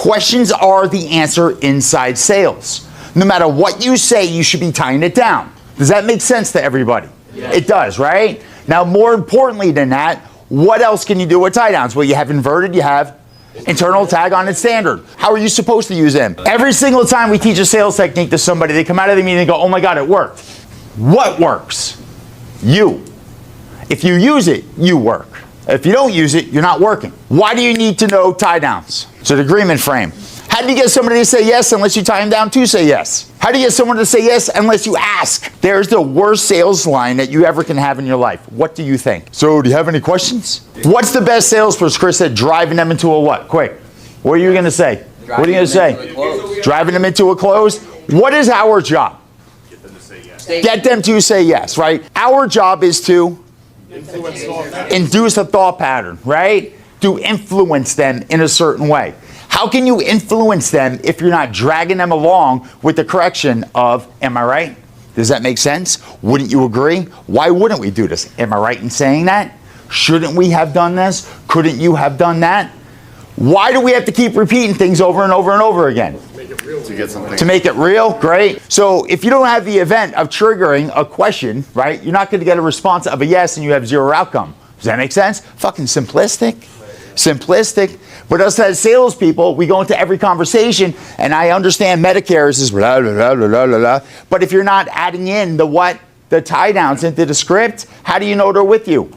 Questions are the answer inside sales. No matter what you say, you should be tying it down. Does that make sense to everybody? Yes. It does, right? Now, more importantly than that, what else can you do with tie downs? Well, you have inverted, you have internal, tag on, and standard. How are you supposed to use them? Every single time we teach a sales technique to somebody, they come out of the meeting and go, oh my God, it worked. What works? You. If you use it, you work. If you don't use it, you're not working. Why do you need to know tie downs? It's an agreement frame. How do you get somebody to say yes unless you tie them down to say yes? How do you get someone to say yes unless you ask? There's the worst sales line that you ever can have in your life. What do you think? So, do you have any questions? What's the best sales pitch? Chris said driving them into a what? Quick. What are you going to say? What are you going to say? Driving them into a close. What is our job? Get them to say yes. Get them to say yes, right? Our job is to induce a thought pattern, right? To influence them in a certain way. How can you influence them if you're not dragging them along with the correction of, am I right? Does that make sense? Wouldn't you agree? Why wouldn't we do this? Am I right in saying that? Shouldn't we have done this? Couldn't you have done that? Why do we have to keep repeating things over and over and over again? To get something. To make it real? Great. So if you don't have the event of triggering a question, right, you're not going to get a response of a yes and you have zero outcome. Does that make sense? Fucking simplistic. Simplistic. But us as salespeople, we go into every conversation, and I understand Medicare is blah, blah, blah, blah, blah, blah. But if you're not adding in the what, the tie downs into the script, how do you know they're with you?